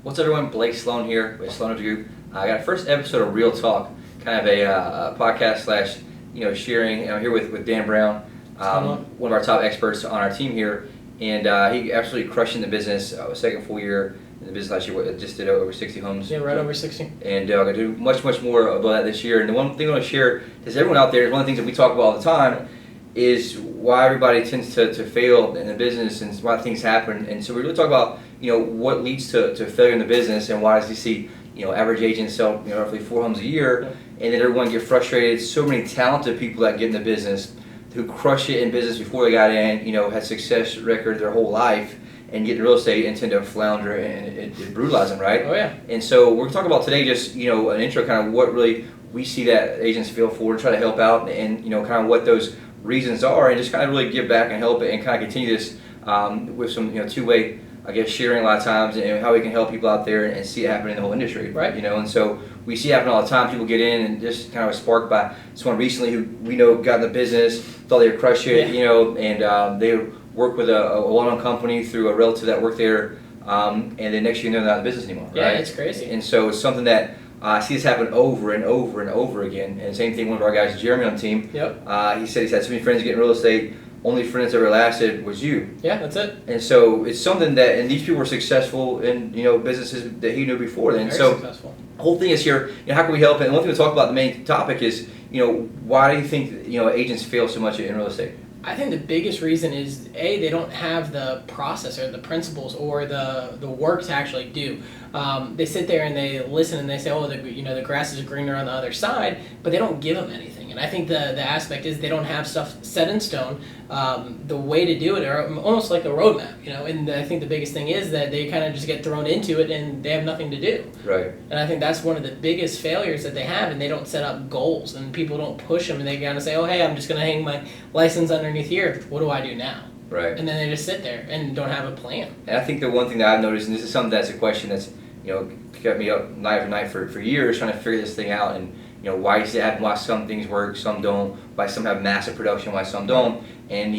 What's up, everyone? Blake Sloan here with Sloan Group. I got a first episode of Real Talk, kind of a podcast slash sharing. I'm here with Dan Brown, one of our top experts on our team here, and he absolutely crushing the business. Second full year in the business last year, just did over 60 homes. Yeah, right over 60. And I'm gonna do much more about that this year. And the one thing I want to share is everyone out there. One of the things that we talk about all the time is why everybody tends to fail in the business and why things happen. And so we really talk about what leads to failure in the business and why does you see average agents sell roughly 4 homes a year, and then everyone get frustrated. So many talented people that get in the business who crush it in business before they got in, had success record their whole life, and get in real estate and tend to flounder and it brutalize them, right? Oh yeah. And so we're talking about today just an intro, kind of what really we see that agents fail for, and try to help out, and kind of what those reasons are, and just kind of really give back and help it and kind of continue this with some two-way, I guess, sharing a lot of times, and how we can help people out there and see it happen in the whole industry. Right. And so we see it happen all the time. People get in and just kind of sparked by someone recently who we know got in the business, thought they would crush it, and they work with a well-known company through a relative that worked there, and then next year they're not in the business anymore. Yeah, right? it's crazy. And so it's something that I see this happen over and over and over again. And same thing, one of our guys, Jeremy, on the team. Yep. He said he's had so many friends get in real estate. Only friends that ever lasted was you. Yeah, that's it. And so it's something that, and these people were successful in businesses that he knew before then. Very so successful. The whole thing is here. How can we help? And one thing to talk about, the main topic is why do you think agents fail so much in real estate? I think the biggest reason is they don't have the process or the principles or the work to actually do. They sit there and they listen and they say, oh, the grass is greener on the other side, but they don't give them anything. And I think the aspect is they don't have stuff set in stone. The way to do it, or almost like a roadmap, And I think the biggest thing is that they kind of just get thrown into it and they have nothing to do. Right. And I think that's one of the biggest failures that they have, and they don't set up goals, and people don't push them, and they kind of say, oh, hey, I'm just going to hang my license underneath here. What do I do now? Right. And then they just sit there and don't have a plan. And I think the one thing that I've noticed, and this is something that's a question that's kept me up night after night for years trying to figure this thing out, and why does it happen, why some things work, some don't, why some have massive production, why some don't. And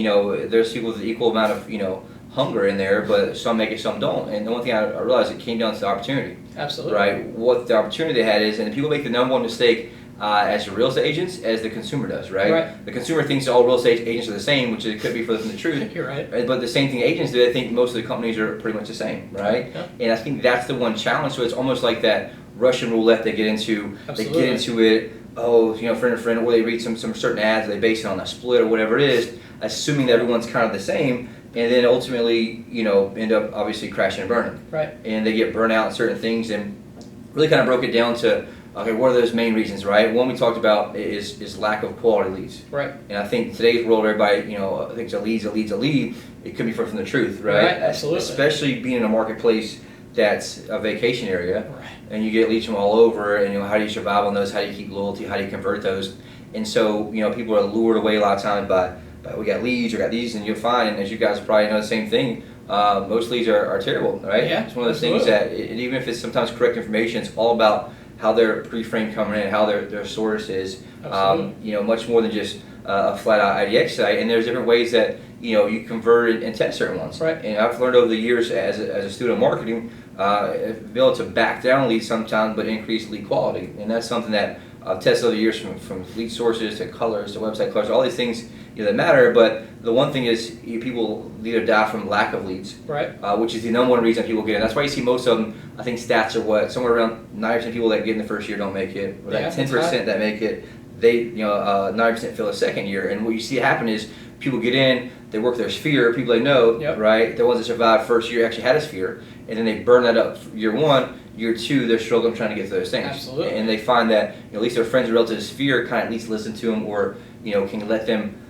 there's people with the equal amount of hunger in there, but some make it, some don't. And the one thing I realized, it came down to the opportunity. Absolutely. Right. What the opportunity they had is, and people make the number one mistake as real estate agents as the consumer does. Right. The consumer thinks all real estate agents are the same, which it could be further from the truth. You're right. But the same thing agents do, they think most of the companies are pretty much the same. Right. Yeah. And I think that's the one challenge. So it's almost like that Russian roulette they get into. Absolutely. They get into it. Oh, friend or friend, or they read some certain ads, they base it on a split or whatever it is, assuming that everyone's kind of the same, and then ultimately, end up obviously crashing and burning. Right. And they get burnt out in certain things, and really kind of broke it down to, okay, what are those main reasons, right? One we talked about is lack of quality leads. Right. And I think today's world, everybody, thinks a lead. It could be far from the truth, right? Absolutely. Especially being in a marketplace that's a vacation area, Right. and you get leads from all over, and how do you survive on those? How do you keep loyalty? How do you convert those? And so, people are lured away a lot of times by we got leads, we got these, and you'll find, and as you guys probably know the same thing, most leads are terrible, right? Yeah, it's one of those things that, even if it's sometimes correct information, it's all about how they're pre-framed coming in, how their source is, much more than just a flat-out IDX site. And there's different ways that you convert and test certain ones. Right. And I've learned over the years as a student of marketing, be able to back down leads sometimes, but increase lead quality. And that's something that I've tested over the years, from lead sources to colors to website colors, all these things that matter. But the one thing is, people either die from lack of leads, Right. Which is the number one reason people get in. That's why you see most of them. I think stats are somewhere around 90% of people that get in the first year don't make it, or that 10% that make it, they 90% fail the second year. And what you see happen is people get in, they work their sphere, people they know, right? The ones that survived first year actually had a sphere, and then they burn that up year one. Year two, they're struggling trying to get to those things. Absolutely. And they find that at least their friends or relatives sphere kind of at least listen to them, or can let them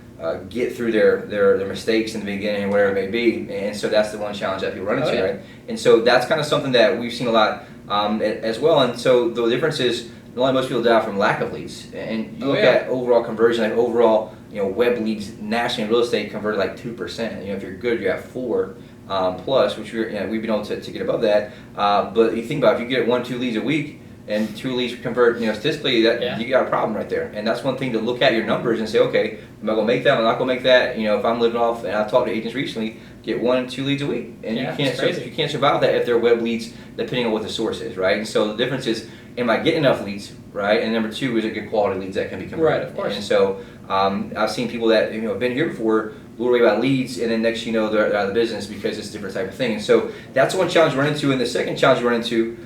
get through their mistakes in the beginning, whatever it may be. And so that's the one challenge that people run into, right? And so that's kind of something that we've seen a lot as well. And so the difference is, not only most people die from lack of leads, and you look at overall conversion, like overall web leads nationally in real estate converted like 2%. If you're good, you're at 4 plus, which we've been able to get above that. But you think about, if you get 1-2 leads a week, and 2 leads convert, statistically, that you got a problem right there. And that's one thing to look at your numbers and say, okay, am I going to make that? Am I not going to make that? If I'm living off, and I've talked to agents recently, get 1 and 2 leads a week, and Yeah, you can't survive that if they're web leads, depending on what the source is, right? And so the difference is, am I getting enough leads, right? And number 2 is it good quality leads that can be converted. Right, of course. And so I've seen people that have been here before worry about leads, and then next they're out of the business because it's a different type of thing. And so that's one challenge you run into. And the second challenge you run into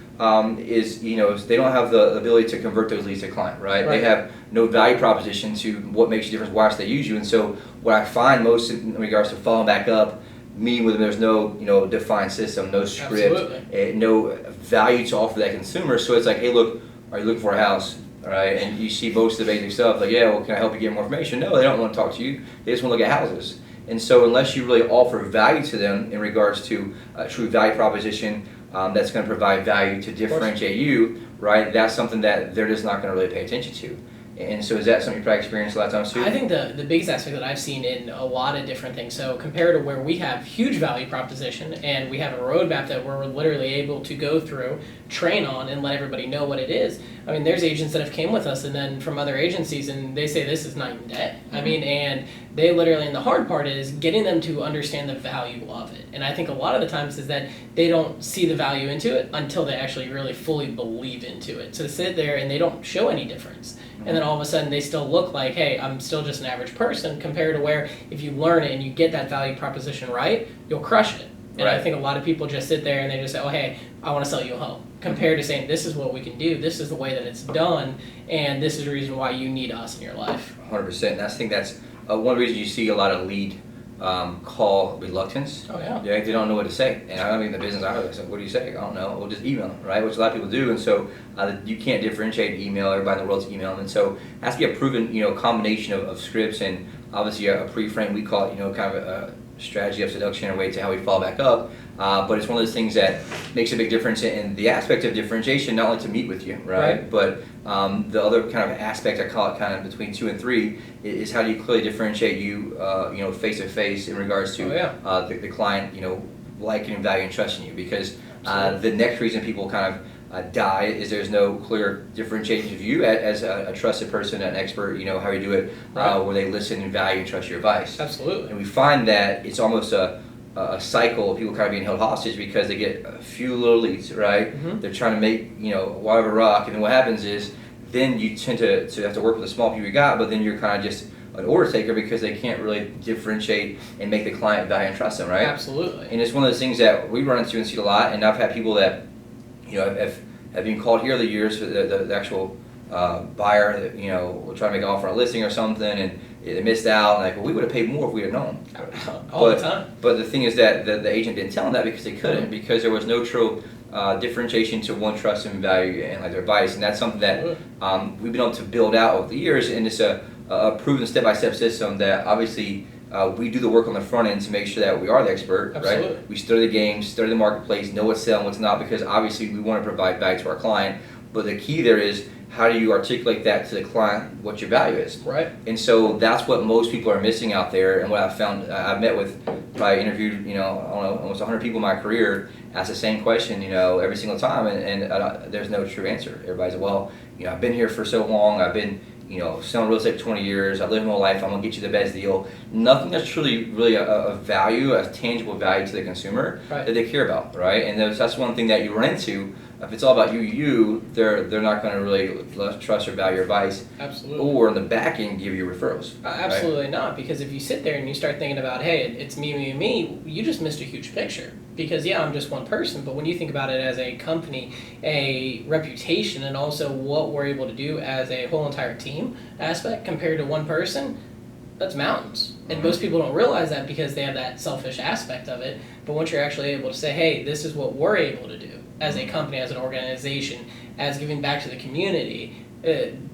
is they don't have the ability to convert those leads to client, right? They have no value proposition to what makes you different, why should they use you. And so what I find most in regards to following back up, meeting with them, there's no defined system, no script, no value to offer that consumer. So it's like, hey, look, are you looking for a house? All right, and you see most of the basic stuff like, yeah, well, can I help you get more information? No, they don't want to talk to you. They just want to look at houses. And so unless you really offer value to them in regards to a true value proposition that's going to provide value to differentiate you, right, that's something that they're just not going to really pay attention to. And so is that something you probably experienced a lot of times too? I think the biggest aspect that I've seen in a lot of different things, so compared to where we have huge value proposition and we have a roadmap that we're literally able to go through, train on, and let everybody know what it is. I mean, there's agents that have came with us and then from other agencies and they say this is night and day. Mm-hmm. I mean, and they literally, and the hard part is getting them to understand the value of it. And I think a lot of the times is that they don't see the value into it until they actually really fully believe into it. So they sit there and they don't show any difference. And then all of a sudden they still look like, hey, I'm still just an average person, compared to where if you learn it and you get that value proposition right, you'll crush it. And I think a lot of people just sit there and they just say, oh, hey, I want to sell you a home. Compared to saying, this is what we can do, this is the way that it's done, and this is the reason why you need us in your life. 100%. And I think that's one of the reasons you see a lot of lead call reluctance. Oh, yeah. They don't know what to say. And I'm in the business either. So what do you say? I don't know. We'll just email them, right? Which a lot of people do. And so you can't differentiate email. Everybody in the world's emailing. And so it has to be a proven, combination of scripts and obviously a pre-frame. We call it, kind of a strategy of seduction or way to how we follow back up. But it's one of those things that makes a big difference in the aspect of differentiation, not only to meet with you, right? But the other kind of aspect, I call it kind of between 2 and 3, is how do you clearly differentiate you, face to face in regards to the client, liking and valuing and trusting you. Because the next reason people kind of die is there's no clear differentiation of you as a trusted person, an expert, how you do it, where they listen and value and trust your advice. Absolutely. And we find that it's almost a cycle of people kind of being held hostage because they get a few little leads, right? Mm-hmm. They're trying to make, whatever rock, and then what happens is then you tend to have to work with the small people you got, but then you're kind of just an order taker because they can't really differentiate and make the client value and trust them, right? Absolutely. And it's one of those things that we run into and see a lot, and I've had people that, have been called here the years for the actual buyer that, will try to make an offer on a listing or something, and they missed out, and we would have paid more if we had known. All the time. But the thing is that the agent didn't tell them that because they couldn't, because there was no true differentiation to one, trust and value and their advice. And that's something that we've been able to build out over the years, and it's a proven step-by-step system that obviously we do the work on the front end to make sure that we are the expert. Absolutely. Right? We study the game, study the marketplace, know what's selling, what's not, because obviously we want to provide value to our client. But the key there is, how do you articulate that to the client, what your value is? Right. And so that's what most people are missing out there. And what I've found, I've met with, probably interviewed, I don't know, almost 100 people in my career, ask the same question, every single time, and there's no true answer. Everybody's like, well, I've been here for so long, I've been, selling real estate for 20 years, I've lived my whole life, I'm gonna get you the best deal. Nothing that's truly really a value, a tangible value to the consumer that they care about, right? And that's one thing that you run into. If it's all about you, they're not going to really trust or value your advice. Absolutely. Or in the back end, give you referrals. Absolutely not, because if you sit there and you start thinking about, hey, it's me, you just missed a huge picture. Because I'm just one person, but when you think about it as a company, a reputation, and also what we're able to do as a whole entire team aspect compared to one person, that's mountains. And most people don't realize that because they have that selfish aspect of it. But once you're actually able to say, hey, this is what we're able to do as a company, as an organization, as giving back to the community,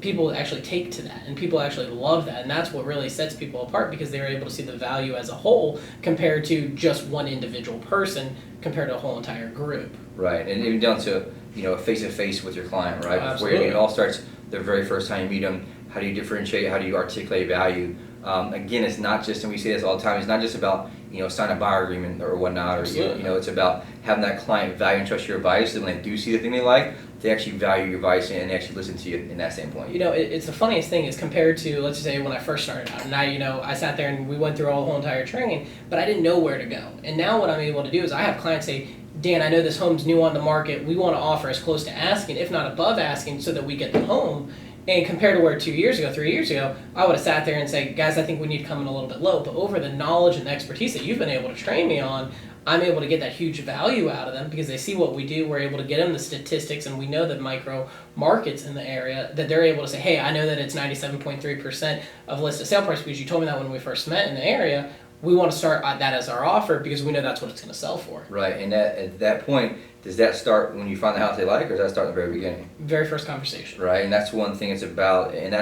people actually take to that, and people actually love that, and that's what really sets people apart, because they're able to see the value as a whole compared to just one individual person compared to a whole entire group. Right, and even down to face-to-face with your client, right? Before Absolutely. It all starts the very first time you meet them. How do you differentiate? How do you articulate value? Again, it's not just, and we say this all the time, it's not just about sign a buyer agreement or whatnot, or Absolutely. it's about having that client value and trust your advice. So when they do see the thing they like, they actually value your advice and actually listen to you in that standpoint. It's the funniest thing is compared to, let's just say, when I first started out, and I sat there and we went through all the whole entire training, but I didn't know where to go. And now what I'm able to do is I have clients say, Dan, I know this home's new on the market. We want to offer as close to asking, if not above asking, so that we get the home. And compared to where 2 years ago, 3 years ago, I would have sat there and said, guys, I think we need to come in a little bit low. But over the knowledge and the expertise that you've been able to train me on, I'm able to get that huge value out of them because they see what we do. We're able to get them the statistics, and we know the micro markets in the area that they're able to say, hey, I know that it's 97.3% of listed sale price because you told me that when we first met in the area. We want to start that as our offer because we know that's what it's going to sell for. Right, and at that point, does that start when you find the house they like, or does that start at the very beginning? Very first conversation. Right, and that's one thing it's about, and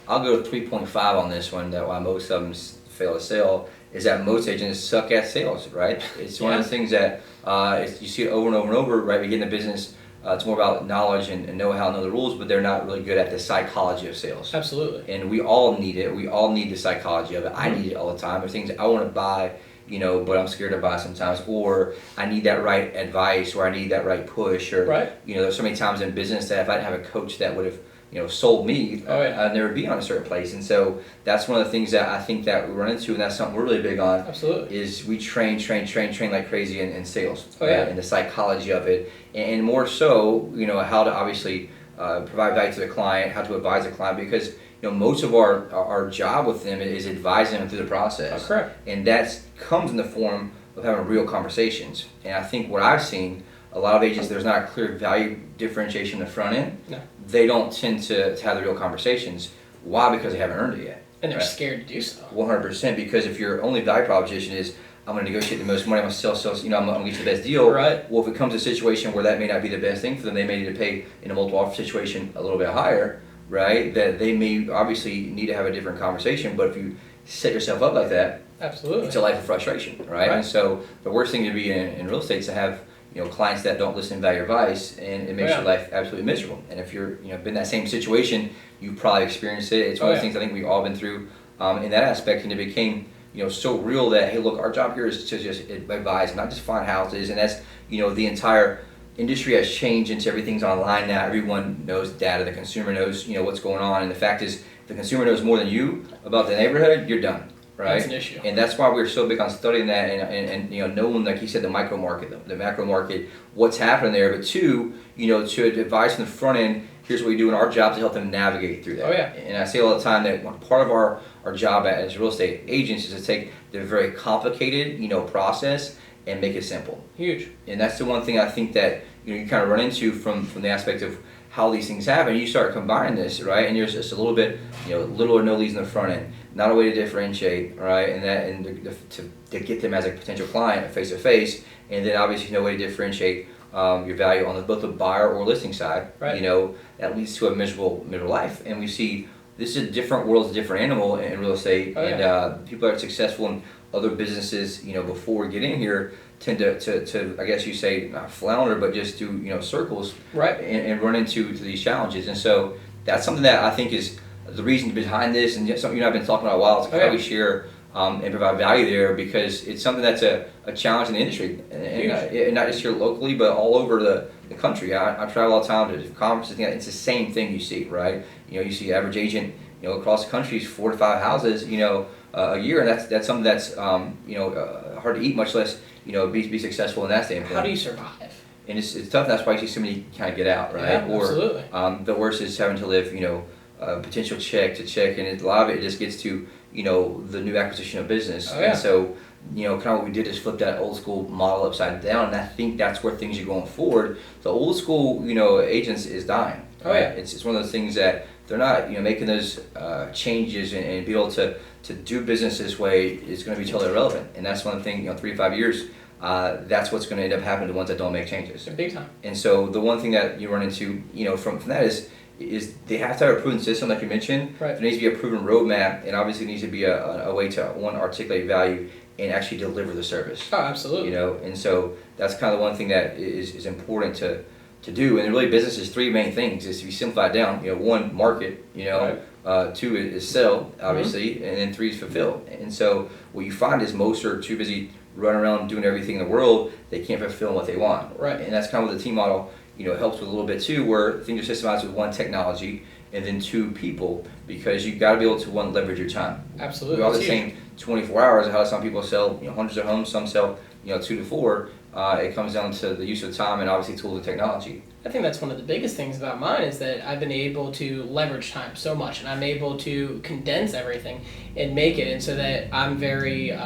I'll go to 3.5 on this one, that why most of them fail to sell, is that most agents suck at sales, right? It's one of the things that you see it over and over and over, right? We get in the business, it's more about knowledge and know-how, know the rules, but they're not really good at the psychology of sales. Absolutely. And we all need it. We all need the psychology of it. I need it all the time. There's things I want to buy, but I'm scared to buy sometimes, or I need that right advice, or I need that right push, or there's so many times in business that if I didn't have a coach that would have sold me, I'd never be on a certain place. And so that's one of the things that I think that we run into, and that's something we're really big on. Absolutely. Is we train like crazy in sales, and the psychology of it, and more so, how to obviously provide value to the client, how to advise the client, because most of our job with them is advising them through the process. That's correct. And that comes in the form of having real conversations. And I think what I've seen, a lot of agents, there's not a clear value differentiation in the front end. No. They don't tend to have the real conversations. Why? Because they haven't earned it yet. And they're scared to do so. 100%, because if your only value proposition is, I'm going to negotiate the most money, I'm going to sell, I'm going to get you the best deal. Right. Well, if it comes to a situation where that may not be the best thing for them, they may need to pay in a multiple offer situation a little bit higher, right? That they may obviously need to have a different conversation. But if you set yourself up like that, absolutely, it's a life of frustration, right? And so the worst thing to be in real estate is to have clients that don't listen and value your advice, and it makes your life absolutely miserable. And if you're been in that same situation, you've probably experienced it. It's one of the things I think we've all been through in that aspect, and it became so real that, hey, look, our job here is to just advise, not just find houses. And that's the entire industry has changed into everything's online now. Everyone knows data. The consumer knows what's going on, and the fact is, if the consumer knows more than you about the neighborhood, you're done. Right? That's an issue. And that's why we're so big on studying that and knowing, like you said, the micro market, the macro market, what's happening there. But two, to advise from the front end, here's what we do in our job to help them navigate through that. And I say all the time that part of our job as real estate agents is to take the very complicated, process and make it simple. Huge. And that's the one thing I think that you kind of run into from the aspect of how these things happen. You start combining this, right? And there's just a little bit, little or no leads in the front end. Not a way to differentiate, right? And to get them as a potential client face to face, and then obviously no way to differentiate your value on both the buyer or listing side. Right. That leads to a miserable life. And we see this is a different world, a different animal in real estate. People that are successful in other businesses, before we get in here, tend to I guess you say not flounder, but just do circles, right, and run into these challenges. And so that's something that I think is the reason behind this, and something I've been talking about a while. Is how we share and provide value there, because it's something that's a challenge in the industry, and not just here locally, but all over the country. I travel all the time to conferences. It's the same thing you see, right? You see average agent across the country is 4 to 5 houses a year, and that's something that's hard to eat, much less be successful in that standpoint. How do you survive? And it's tough. That's why you see so many kind of get out, right? Absolutely. The worst is having to live potential check to check, and a lot of it just gets to the new acquisition of business. And so kind of what we did is flip that old school model upside down, and I think that's where things are going forward. The old school agents is dying. Right? It's one of those things that they're not making those changes and be able to do business this way is going to be totally irrelevant. And that's one thing 3 to 5 years. That's what's going to end up happening to ones that don't make changes. Big time. And so the one thing that you run into from that is they have to have a proven system, like you mentioned. Right. There needs to be a proven roadmap, and obviously there needs to be a way to articulate value and actually deliver the service. Oh, absolutely. And so that's kind of the one thing that is important to do. And really, business is 3 main things. Is to be simplified down. One, market. 2 is sell, obviously, and then 3 is fulfill. And so what you find is most are too busy running around doing everything in the world, they can't fulfill what they want. Right. And that's kind of what the team model, helps with a little bit too, where things are systemized with 1, technology, and then 2, people, because you've got to be able to, 1, leverage your time. Absolutely. We all the same 24 hours. How some people sell hundreds of homes, some sell 2 to 4. It comes down to the use of time and obviously tools and technology. I think that's one of the biggest things about mine is that I've been able to leverage time so much, and I'm able to condense everything and make it, and so that I'm very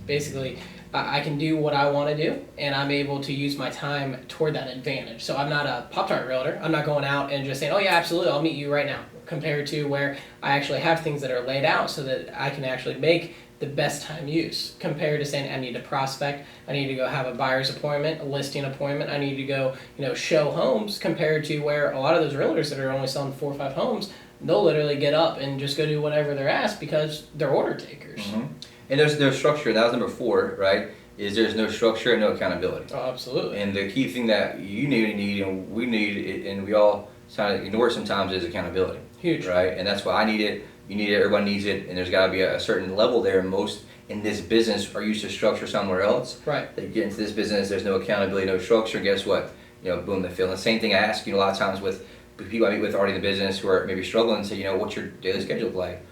basically I can do what I want to do, and I'm able to use my time toward that advantage. So I'm not a Pop-Tart realtor. I'm not going out and just saying, oh yeah, absolutely, I'll meet you right now, compared to where I actually have things that are laid out so that I can actually make the best time use, compared to saying I need to prospect, I need to go have a buyer's appointment, a listing appointment, I need to go show homes, compared to where a lot of those realtors that are only selling 4 or 5 homes, they'll literally get up and just go do whatever they're asked because they're order takers. Mm-hmm. And there's no structure. That was number 4, right? Is there's no structure and no accountability. Oh, absolutely. And the key thing that you need and we need, and we all kind of ignore it sometimes, is accountability. Huge. Right? And that's why I need it. You need it. Everybody needs it. And there's got to be a certain level there. Most in this business are used to structure somewhere else. Right. They get into this business. There's no accountability, no structure. Guess what? Boom, they fail. And the same thing I ask a lot of times with people I meet with already in the business who are maybe struggling. Say, what's your daily schedule like?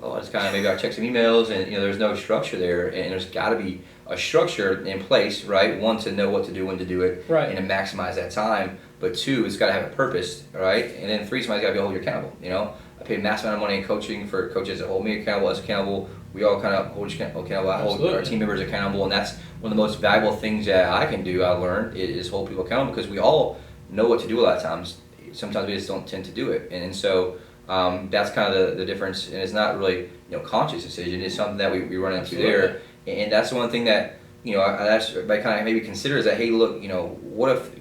Well, it's kind of maybe I check some emails, and there's no structure there, and there's got to be a structure in place, right? 1, to know what to do, when to do it, right, and to maximize that time. But 2, it's got to have a purpose, right? And then 3, somebody's got to be able to hold you accountable. I pay a massive amount of money in coaching for coaches that hold me accountable, us accountable. We all kind of hold each accountable. I hold our team members accountable, and that's one of the most valuable things that I can do. I learned is hold people accountable, because we all know what to do a lot of times. Sometimes we just don't tend to do it, and so. That's kind of the difference, and it's not really conscious decision. It's something that we run into there, and that's the one thing that I ask everybody kind of maybe consider is that, hey, look, what if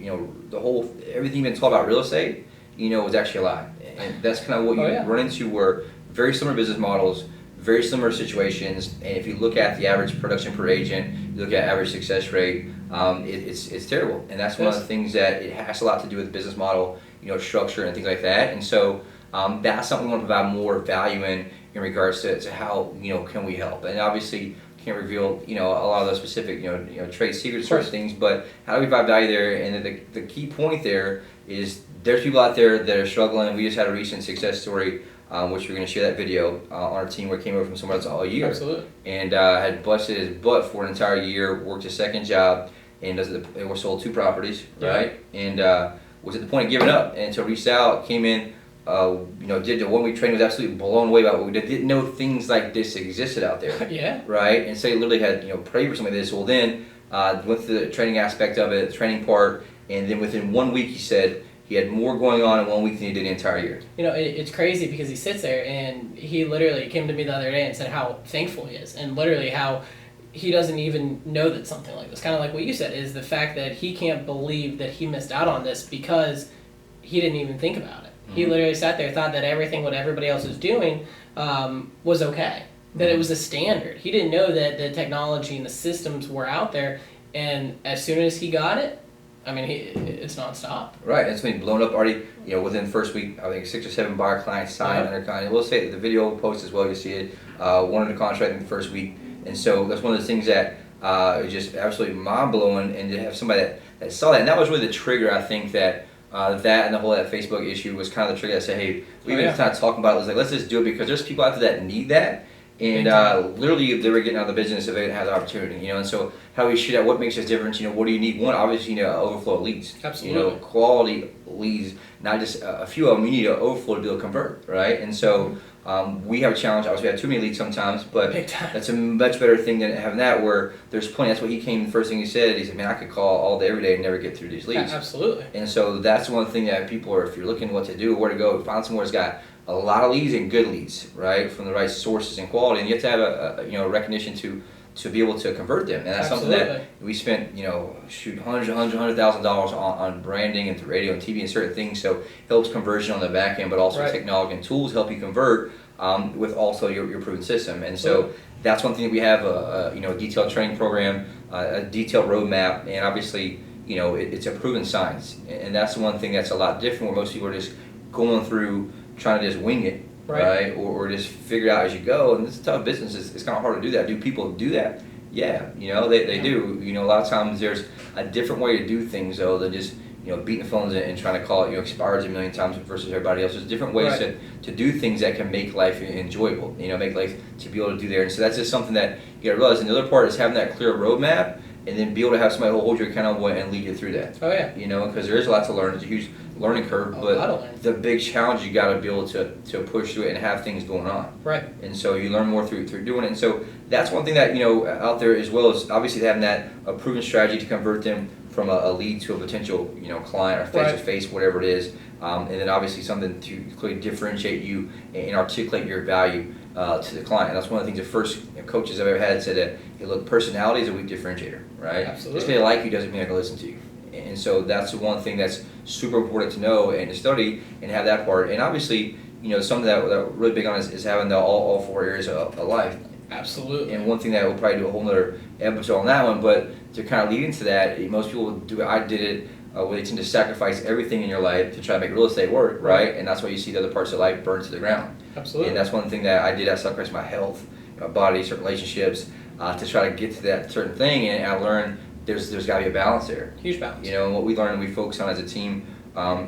the whole everything you've been taught about real estate was actually a lie, and that's kind of what you run into, where very similar business models, very similar situations, and if you look at the average production per agent, you look at average success rate, it's terrible, and that's one of the things that it has a lot to do with business model, structure and things like that, and so. That's something we want to provide more value in regards to how can we help, and obviously can't reveal a lot of those specific trade secrets or things, but how do we provide value there? And the key point there is there's people out there that are struggling. We just had a recent success story, which we're going to share that video on our team, where it came over from somewhere else all year. Absolutely. And had busted his butt for an entire year, worked a second job, and was sold 2 properties, right? And was at the point of giving up, and so reached out, came in. Did the 1-week training, was absolutely blown away by what we did. Didn't know things like this existed out there. Yeah. Right? And so he literally had, prayed for something like this. Well, then went through the training aspect of it, the training part, and then within 1 week, he said he had more going on in 1 week than he did the entire year. It's crazy because he sits there, and he literally came to me the other day and said how thankful he is, and literally how he doesn't even know that something like this, kind of like what you said, is the fact that he can't believe that he missed out on this because he didn't even think about it. He literally sat there, thought that everything what everybody else was doing was okay, that it was a standard. He didn't know that the technology and the systems were out there, and as soon as he got it, it's nonstop. Right, it's been blown up already. Within the first week, I think 6 or 7 buyer clients signed under contract. We'll say the video post as well. You see it. One under contract in the first week, and so that's one of the things that is just absolutely mind blowing. And to have somebody that saw that, and that was really the trigger. I think that. That and the whole that Facebook issue was kind of the trigger that said, hey, we've been kind of talking about it. It was like, let's just do it, because there's people out there that need that, and literally they were getting out of the business if they didn't have the opportunity, and so how we shoot at what makes us different, what do you need? One, obviously, overflow of leads. Absolutely. Quality leads, not just a few of them. You need an overflow to be able to convert, right? And so we have a challenge. Obviously, we have too many leads sometimes, but that's a much better thing than having that, where there's plenty. That's what he came, the first thing he said, man, I could call all day, every day, and never get through these leads. Absolutely. And so that's one thing that people are, if you're looking what to do, where to go, find somewhere that's got a lot of leads and good leads, right, from the right sources and quality, and you have to have a recognition to be able to convert them, and that's something that we spent $100,000 on branding and through radio and TV and certain things, so it helps conversion on the back end, but also technology and tools help you convert with also your proven system, and so that's one thing that we have a detailed training program, a detailed roadmap, and obviously it's a proven science, and that's the one thing that's a lot different, where most people are just going through trying to just wing it. right? Or just figure it out as you go. And it's a tough business. It's kind of hard to do that. Do people do that? Yeah, they do. A lot of times there's a different way to do things though than just beating the phones and trying to call it expires a million times versus everybody else. There's different ways to do things that can make life enjoyable. Make life to be able to do there. And so that's just something that you got to realize. And the other part is having that clear roadmap. And then be able to have somebody who hold you accountable and lead you through that. Oh yeah. Because there is a lot to learn. It's a huge learning curve, but the big challenge you got to be able to push through it and have things going on. Right. And so you learn more through doing it. And so that's one thing that out there as well as obviously having that a proven strategy to convert them from a lead to a potential client or face to face, whatever it is. And then obviously something to clearly differentiate you and articulate your value to the client. And that's one of the things the first coaches I've ever had said that, hey, look, personality is a weak differentiator, right? Absolutely. Just because they like you doesn't mean I can listen to you. And so that's the one thing that's super important to know and to study and have that part. And obviously, something that we're really big on is having all 4 areas of life. Absolutely. And one thing that we'll probably do a whole nother episode on that one, but to kind of lead into that, most people do it. I did it. Where they tend to sacrifice everything in your life to try to make real estate work, right? And that's why you see the other parts of life burn to the ground. Absolutely. And that's one thing that I did. I sacrificed my health, my body, certain relationships to try to get to that certain thing. And I learned there's got to be a balance there. Huge balance. And what we learned and we focus on as a team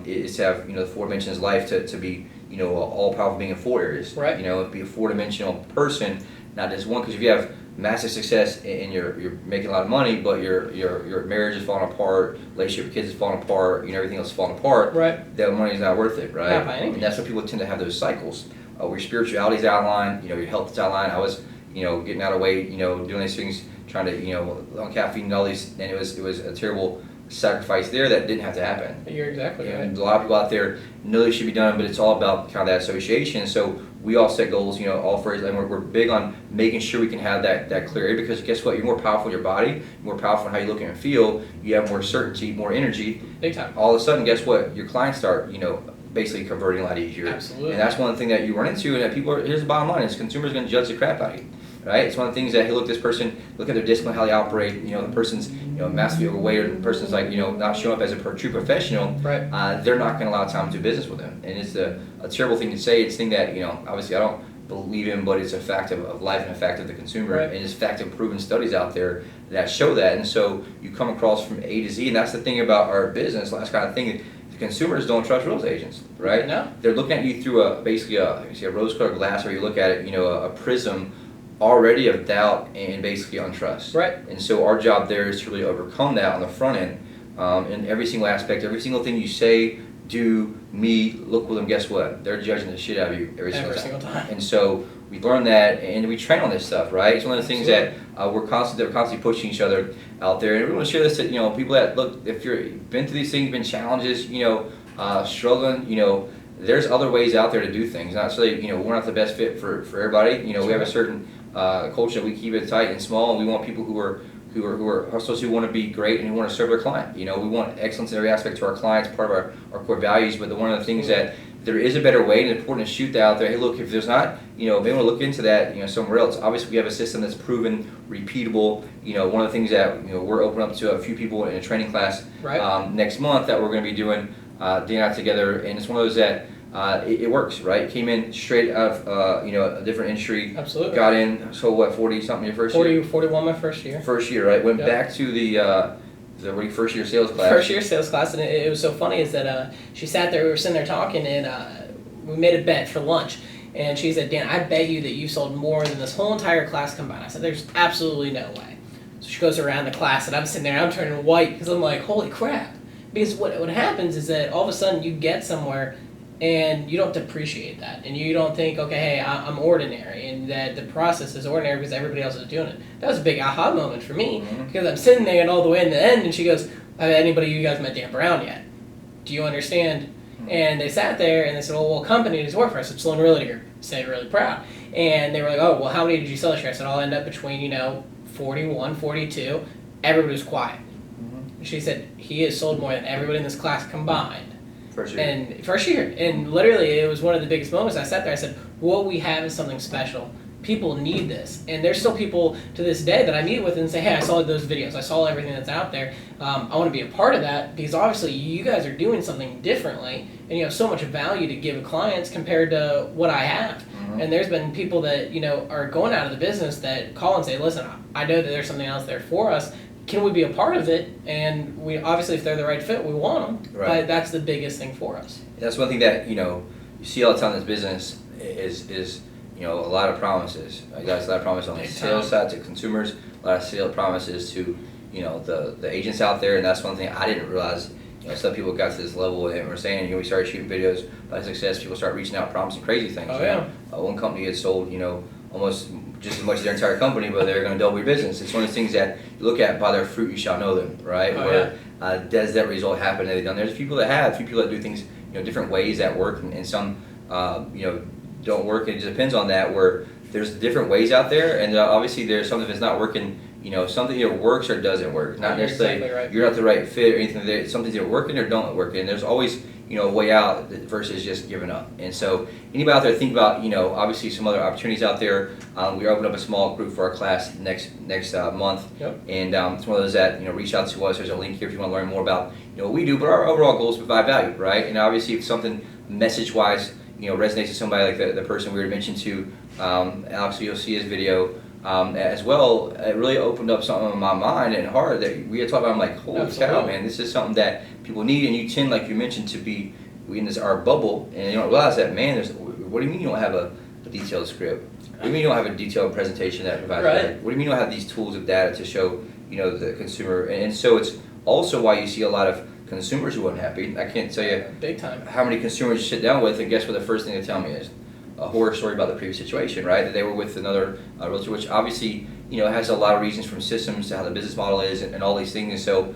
is to have the 4 dimensions of life to be all powerful being in 4 areas. Right. Be a 4-dimensional person, not just one. Because if you have massive success and you're making a lot of money, but your marriage is falling apart, relationship with kids is falling apart, everything else is falling apart. Right. That money is not worth it, right? Not by any means. And that's what people tend to have those cycles. Where your spirituality is outlined, your health is outlined. I was, getting out of weight, doing these things, trying to, on caffeine and all these, and it was a terrible sacrifice there that didn't have to happen. You're exactly right. And a lot of people out there know they should be done, but it's all about kind of that association. So we all set goals, all for it, and we're big on making sure we can have that clear area, because guess what? You're more powerful in your body, more powerful in how you look and feel, you have more certainty, more energy. Big time. All of a sudden, guess what? Your clients start, basically converting a lot easier. Absolutely. And that's one thing that you run into, and that here's the bottom line, is consumers are going to judge the crap out of you. Right? It's one of the things that, hey, look, this person, look at their discipline, how they operate, the person's, massively overweight, or the person's like, not showing up as a true professional, right? They're not going to allow time to do business with them. And it's a terrible thing to say. It's a thing that, obviously I don't believe in, but it's a fact of life and a fact of the consumer. Right. And it's a fact of proven studies out there that show that. And so you come across from A to Z, and that's the thing about our business, last kind of thing, the consumers don't trust real estate agents, right? No. They're looking at you through basically a rose-colored glass, or you look at it, a prism already of doubt and basically untrust. Right. And so our job there is to really overcome that on the front end, in every single aspect, every single thing you say, do, meet, look with them. Guess what? They're judging the shit out of you every single time. And so we learn that, and we train on this stuff, right? It's one of the things that we're constantly pushing each other out there, and we want to share this to people that look. If you've been through these things, been challenges, struggling, there's other ways out there to do things. Not necessarily, we're not the best fit for everybody. We have a certain culture that we keep it tight and small, and we want people who are hustlers, who want to be great and who want to serve their client. We want excellence in every aspect to our clients, part of our core values. But one of the things that there is a better way, and it's important to shoot that out there. Hey, look, if there's not, if they want to look into that, somewhere else. Obviously, we have a system that's proven, repeatable. One of the things that we're opening up to a few people in a training class next month that we're going to be doing, day and night together, and it's one of those that. It works, right? Came in straight out of a different industry. Absolutely. Got in. So what? 40 something your first year? 41 my first year. First year, right? Went back to the first year sales class. First year sales class, and it was so funny is that she sat there. We were sitting there talking, and we made a bet for lunch. And she said, "Dan, I bet you that you sold more than this whole entire class combined." I said, "There's absolutely no way." So she goes around the class, and I'm sitting there, and I'm turning white because I'm like, "Holy crap!" Because what happens is that all of a sudden you get somewhere. And you don't depreciate that, and you don't think, okay, hey, I'm ordinary, and that the process is ordinary because everybody else is doing it. That was a big aha moment for me, because I'm sitting there and all the way in the end, and she goes, "Have anybody you guys met Dan Brown yet? Do you understand?" And they sat there and they said, "Well, what company does he work for?" I said, "Sloan Realty." Said really proud, and they were like, "Oh, well, how many did you sell this year?" I said, "I'll end up between 41, 42." Everybody was quiet. She said, "He has sold more than everybody in this class combined." First year. And literally, it was one of the biggest moments. I sat there, I said, what we have is something special, people need this. And there's still people to this day that I meet with and say, hey, I saw those videos, I saw everything that's out there. I want to be a part of that because obviously you guys are doing something differently and you have so much value to give clients compared to what I have. And there's been people that, are going out of the business that call and say, listen, I know that there's something else there for us. Can we be a part of it? And we obviously, if they're the right fit, we want them. Right. But that's the biggest thing for us. That's one thing that, you see all the time in this business is a lot of promises. You guys, a lot of promises on the sales side to consumers, a lot of sales promises to, the agents out there. And that's one thing I didn't realize. Some people got to this level and were saying, we started shooting videos about success. People start reaching out, promising crazy things. Oh, yeah. One company had sold, almost just as much as their entire company, but they're going to double your business. It's one of those things that you look at, by their fruit you shall know them, right? Does that result happen? Have they done? There's people that have, few people that do things, different ways that work, and some, don't work. And it just depends on that. Where there's different ways out there, and obviously there's something that's not working. Something either works or doesn't work. Not necessarily exactly right. You're not the right fit or anything. Something's either working or don't work, and there's always a way out versus just giving up. And so anybody out there think about obviously some other opportunities out there. We opened up a small group for our class next month, and it's one of those that reach out to us. There's a link here if you want to learn more about what we do. But our overall goal is to provide value, right? And obviously if something message wise resonates to somebody like the person we already mentioned to, Alex, you'll see his video. As well, it really opened up something in my mind and heart that we had talked about. I'm like, holy cow, man, this is something that people need, and you tend, like you mentioned, to be in our bubble, and you don't realize that, man. What do you mean you don't have a detailed script? What do you mean you don't have a detailed presentation that provides value? What do you mean you don't have these tools of data to show the consumer? And so it's also why you see a lot of consumers who are unhappy. I can't tell you big time how many consumers you sit down with, and guess what the first thing they tell me is? A horror story about the previous situation, right? That they were with another realtor, which obviously, has a lot of reasons from systems to how the business model is and all these things. And so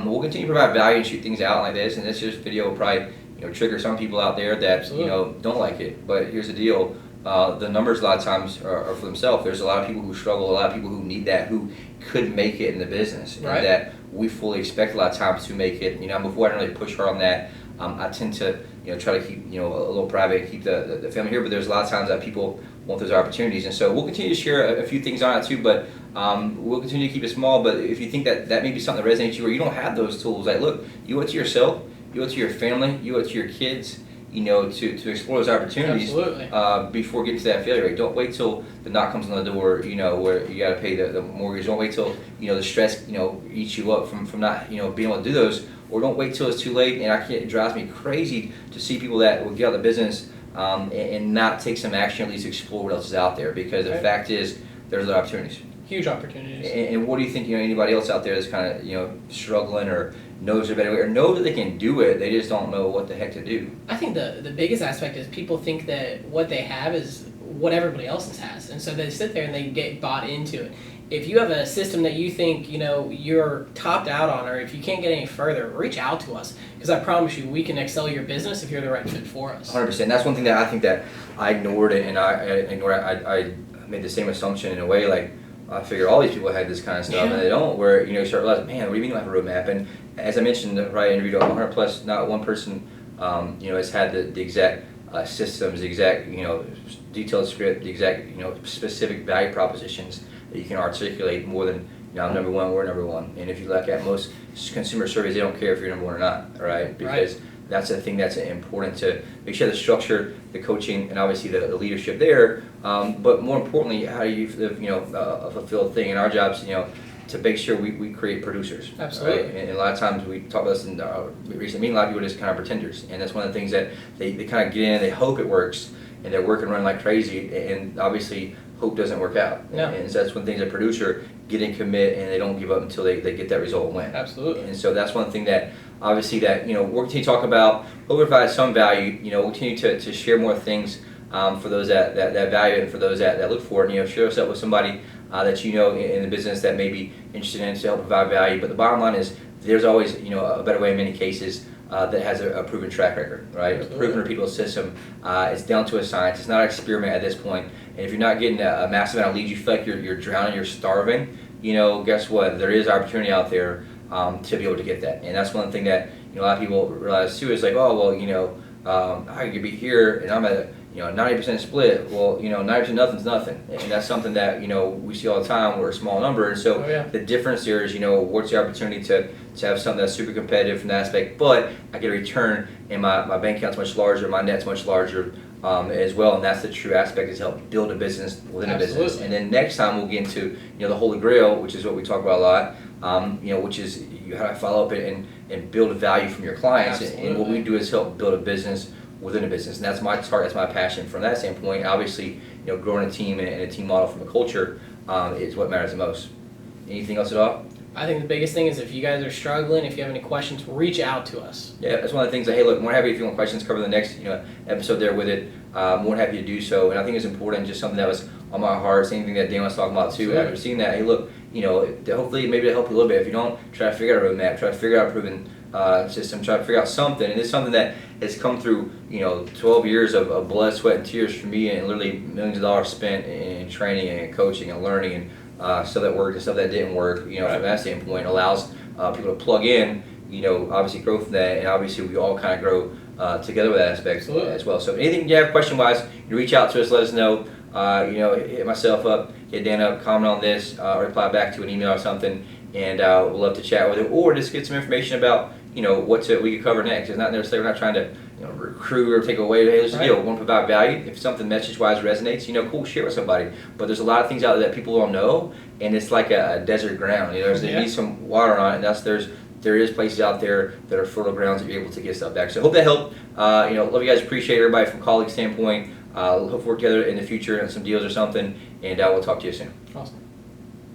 we'll continue to provide value and shoot things out like this. And this just video will probably, trigger some people out there that, don't like it. But here's the deal. The numbers a lot of times are for themselves. There's a lot of people who struggle, a lot of people who need that, who could make it in the business. Right. And that we fully expect a lot of times to make it. Before I don't really push hard on that. I tend to try to keep a little private and keep the family here, but there's a lot of times that people want those opportunities, and so we'll continue to share a few things on it too, but we'll continue to keep it small. But if you think that may be something that resonates with you, or you don't have those tools, like look, you owe it to yourself, you owe it to your family, you owe it to your kids, to explore those opportunities before getting to that failure rate. Don't wait till the knock comes on the door, where you got to pay the mortgage. Don't wait till the stress eats you up from not being able to do those. Or don't wait till it's too late. And it drives me crazy to see people that will get out of the business and not take some action, or at least explore what else is out there. Because the fact is, there's other opportunities. Huge opportunities. And what do you think? Anybody else out there that's kind of struggling or knows a better way, or know that they can do it, they just don't know what the heck to do. I think the biggest aspect is people think that what they have is what everybody else has, and so they sit there and they get bought into it. If you have a system that you think you're topped out on, or if you can't get any further, reach out to us, because I promise you we can excel your business if you're the right fit for us. 100%. That's one thing that I think that I ignored, and I made the same assumption in a way. Like I figured all these people had this kind of stuff, and they don't. Where you start realizing, man, what do you mean you don't have a roadmap? And as I mentioned, right, interviewed 100 plus, not one person, has had the exact systems, the exact detailed script, the exact specific value propositions that you can articulate more than I'm number one, we're number one. And if you look at most consumer surveys, they don't care if you're number one or not, right? Because that's the thing that's important, to make sure the structure, the coaching, and obviously the leadership there. But more importantly, how do you live a fulfilled thing? And our job's to make sure we create producers. Absolutely. Right? And a lot of times we talk about this in recent meeting, a lot of people are just kind of pretenders. And that's one of the things that they kind of get in, they hope it works, and they're working run like crazy, and obviously hope doesn't work out. Yeah. And so that's one thing, as a producer, get in, commit, and they don't give up until they get that result and win. Absolutely. And so that's one thing that obviously that we'll continue to talk about. We'll provide some value. We'll continue to share more things for those that value it, and for those that look for it. Share us up with somebody that in the business that may be interested in it to help provide value. But the bottom line is there's always a better way in many cases that has a proven track record, right? A proven repeatable system. It's down to a science. It's not an experiment at this point. And if you're not getting a massive amount of leads, you feel like you're drowning, you're starving, guess what? There is opportunity out there to be able to get that. And that's one thing that a lot of people realize too, is like, oh, well, I could be here and I'm at 90% split. Well, 90% nothing's nothing, and that's something that we see all the time. We're a small number, and so the difference here is what's the opportunity to have something that's super competitive from that aspect, but I get a return, and my bank account's much larger, my net's much larger. As well, and that's the true aspect, is help build a business within a business. And then next time we'll get into the holy grail, which is what we talk about a lot. Which is how to follow up and build value from your clients. And what we do is help build a business within a business, and that's my target, that's my passion from that standpoint. Obviously, growing a team and a team model from a culture is what matters the most. Anything else at all? I think the biggest thing is, if you guys are struggling, if you have any questions, reach out to us. Yeah, that's one of the things that, hey, look, more happy if you want questions, cover the next episode there with it. More happy to do so. And I think it's important, just something that was on my heart, same thing that Dan was talking about too. After seeing that, hey, look, hopefully maybe it'll help you a little bit. If you don't, try to figure out a roadmap, try to figure out a proven system, try to figure out something. And it's something that has come through 12 years of blood, sweat, and tears for me, and literally millions of dollars spent in training and coaching and learning, and stuff that worked and stuff that didn't work. From that standpoint, allows people to plug in, obviously grow from that, and obviously we all kind of grow together with that aspect as well. So anything you have question wise, reach out to us, let us know. Hit myself up, hit Dan up, comment on this, reply back to an email or something, and we'll love to chat with it, or just get some information about what we could cover next. It's not necessarily, we're not trying to recruit or take away. Hey, here's the deal. We want to provide value. If something message-wise resonates, cool, share with somebody. But there's a lot of things out there that people don't know, and it's like a desert ground. There needs some water on it, and there is places out there that are fertile grounds that you're able to get stuff back. So hope that helped. Love you guys. Appreciate everybody from colleague standpoint. Hope to work together in the future on some deals or something, and we'll talk to you soon. Awesome.